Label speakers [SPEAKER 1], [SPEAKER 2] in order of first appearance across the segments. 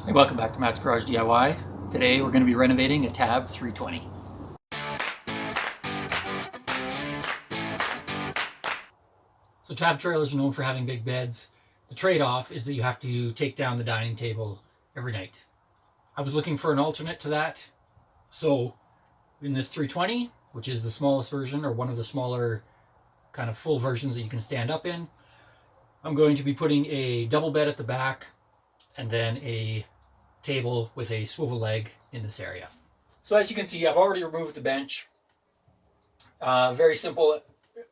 [SPEAKER 1] Hey, welcome back to Matt's Garage DIY. Today we're going to be renovating a Tab 320. So Tab trailers are known for having big beds. The trade-off is that you have to take down the dining table every night. I was looking for an alternate to that. So in this 320, which is the smallest version or one of the smaller kind of full versions that you can stand up in, I'm going to be putting a double bed at the back and then a table with a swivel leg in this area. So as you can see, I've already removed the bench. Very simple.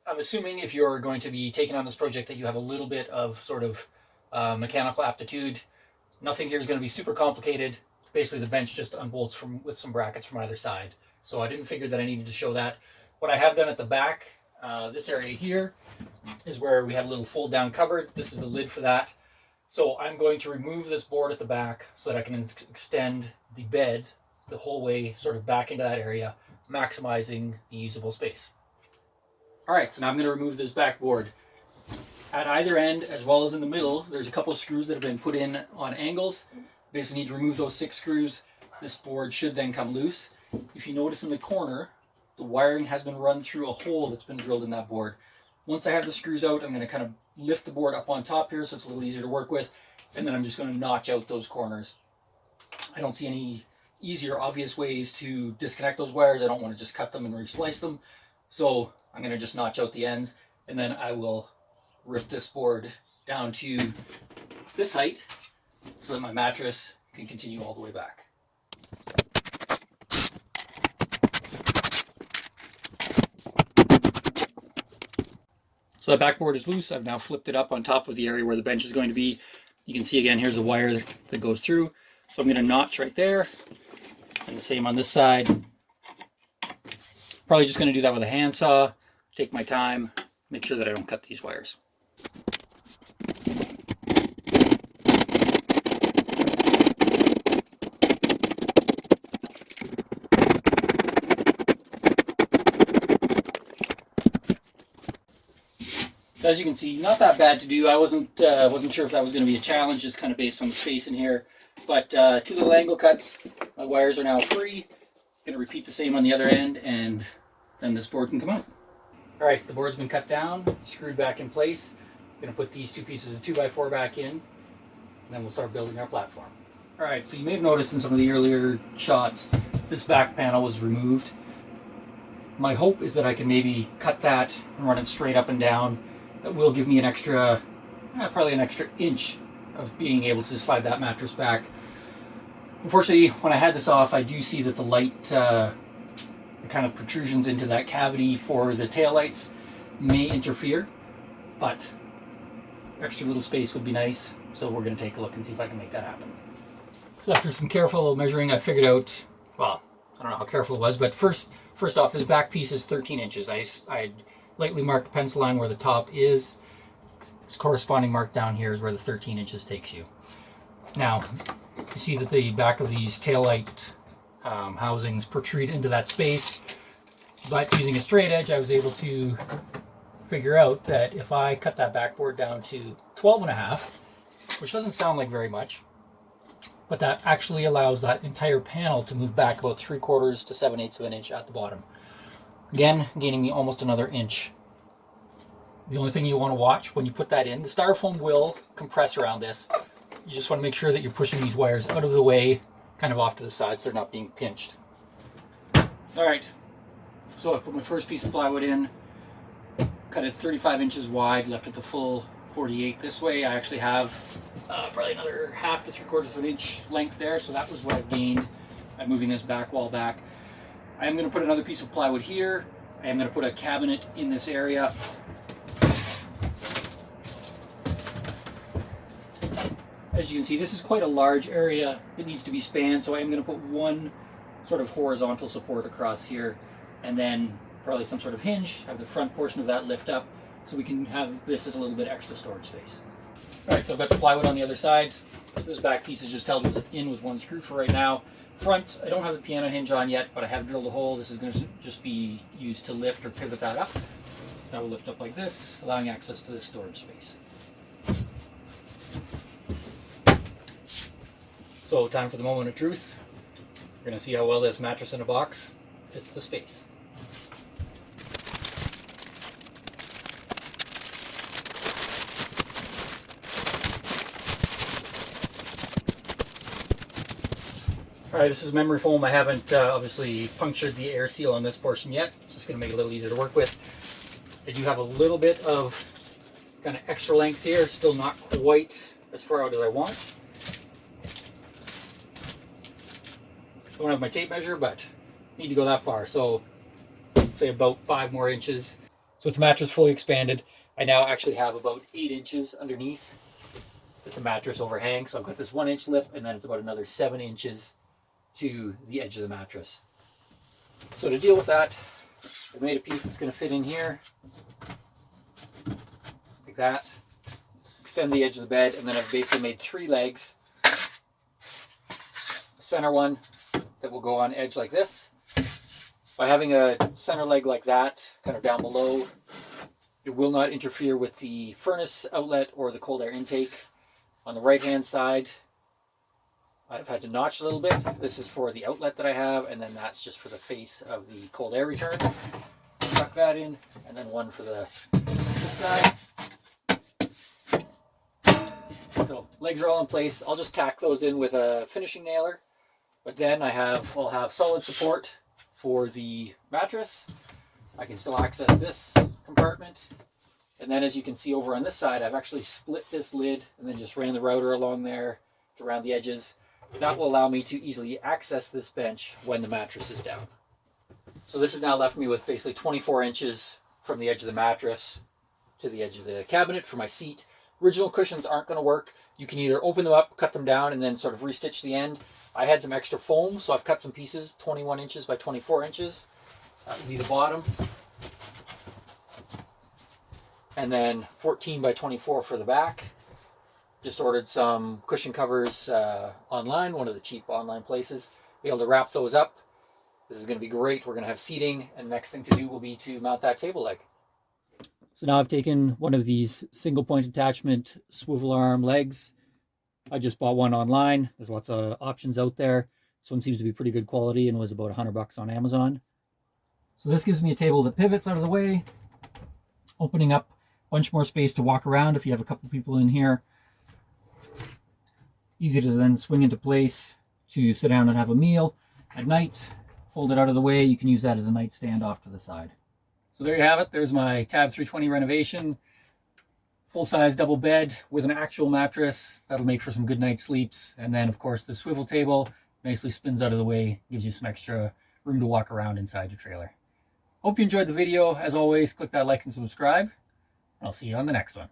[SPEAKER 1] I'm assuming if you're going to be taking on this project that you have a little bit of sort of mechanical aptitude. Nothing here is going to be super complicated. Basically the bench just unbolts with some brackets from either side. So I didn't figure that I needed to show that. What I have done at the back, this area here is where we have a little fold down cupboard. This is the lid for that. So I'm going to remove this board at the back so that I can extend the bed the whole way sort of back into that area, maximizing the usable space. All right, so now I'm going to remove this back board. At either end, as well as in the middle, there's a couple of screws that have been put in on angles. Basically need to remove those 6 screws. This board should then come loose. If you notice in the corner, the wiring has been run through a hole that's been drilled in that board. Once I have the screws out, I'm going to kind of lift the board up on top here so it's a little easier to work with, and then I'm just going to notch out those corners. I don't see any easier, obvious ways to disconnect those wires. I don't want to just cut them and re-splice them, so I'm going to just notch out the ends, and then I will rip this board down to this height so that my mattress can continue all the way back. So that backboard is loose. I've now flipped it up on top of the area where the bench is going to be. You can see again, here's the wire that goes through. So I'm going to notch right there, and the same on this side. Probably just going to do that with a handsaw. Take my time, make sure that I don't cut these wires. So as you can see, not that bad to do. I wasn't sure if that was going to be a challenge, just kind of based on the space in here. But 2 little angle cuts. My wires are now free. Going to repeat the same on the other end, and then this board can come out. All right, the board's been cut down, screwed back in place. I'm going to put these 2 pieces of 2x4 back in, and then we'll start building our platform. All right, so you may have noticed in some of the earlier shots, this back panel was removed. My hope is that I can maybe cut that and run it straight up and down. That will give me an extra, probably an extra inch of being able to slide that mattress back. Unfortunately, when I had this off, I do see that the light, the kind of protrusions into that cavity for the taillights may interfere, but extra little space would be nice. So we're going to take a look and see if I can make that happen. So after some careful measuring, I figured out, well, I don't know how careful it was, but first off, this back piece is 13 inches. I lightly marked the pencil line where the top is. This corresponding mark down here is where the 13 inches takes you. Now, you see that the back of these taillight housings protrude into that space, but using a straight edge, I was able to figure out that if I cut that backboard down to 12.5, which doesn't sound like very much, but that actually allows that entire panel to move back about 3/4 to 7/8 of an inch at the bottom. Again, gaining me almost another inch. The only thing you want to watch when you put that in, the styrofoam will compress around this. You just want to make sure that you're pushing these wires out of the way, kind of off to the side, so they're not being pinched. All right, so I've put my first piece of plywood in, cut it 35 inches wide, left it the full 48 this way. I actually have probably another 1/2 to 3/4 of an inch length there, so that was what I've gained by moving this back wall back. I am going to put another piece of plywood here. I am going to put a cabinet in this area. As you can see, this is quite a large area that needs to be spanned, so I am going to put one sort of horizontal support across here, and then probably some sort of hinge, have the front portion of that lift up, so we can have this as a little bit extra storage space. All right, so I've got the plywood on the other sides. This back piece is just held in with 1 screw for right now. Front, I don't have the piano hinge on yet, but I have drilled a hole. This is going to just be used to lift or pivot that up. That will lift up like this, allowing access to this storage space. So time for the moment of truth. We're going to see how well this mattress in a box fits the space. Alright, this is memory foam. I haven't obviously punctured the air seal on this portion yet. Just going to make it a little easier to work with. I do have a little bit of kind of extra length here, still not quite as far out as I want. Don't have my tape measure, but need to go that far. So say about 5 more inches. So with the mattress fully expanded, I now actually have about 8 inches underneath that the mattress overhangs. So I've got this 1-inch lip, and then it's about another 7 inches to the edge of the mattress. So to deal with that, I've made a piece that's going to fit in here, like that. Extend the edge of the bed, and then I've basically made 3 legs. Center one that will go on edge like this. By having a center leg like that, kind of down below, it will not interfere with the furnace outlet or the cold air intake. On the right hand side, I've had to notch a little bit. This is for the outlet that I have, and then that's just for the face of the cold air return. Tuck that in, and then one for this side. So legs are all in place. I'll just tack those in with a finishing nailer. But then I'll have solid support for the mattress. I can still access this compartment. And then as you can see over on this side, I've actually split this lid and then just ran the router along there to around the edges. That will allow me to easily access this bench when the mattress is down. So this has now left me with basically 24 inches from the edge of the mattress to the edge of the cabinet for my seat. Original cushions aren't going to work. You can either open them up, cut them down, and then sort of restitch the end. I had some extra foam, so I've cut some pieces, 21 inches by 24 inches. That would be the bottom. And then 14 by 24 for the back. Just ordered some cushion covers online, one of the cheap online places. Be able to wrap those up. This is going to be great. We're going to have seating, and the next thing to do will be to mount that table leg. So now I've taken one of these single point attachment swivel arm legs. I just bought one online. There's lots of options out there. This one seems to be pretty good quality and was about $100 on Amazon. So this gives me a table that pivots out of the way, opening up a bunch more space to walk around if you have a couple people in here. Easy to then swing into place to sit down and have a meal at night. Fold it out of the way. You can use that as a nightstand off to the side. So there you have it. There's my Tab 320 renovation. Full-size double bed with an actual mattress. That'll make for some good night sleeps. And then, of course, the swivel table nicely spins out of the way, gives you some extra room to walk around inside your trailer. Hope you enjoyed the video. As always, click that like and subscribe. I'll see you on the next one.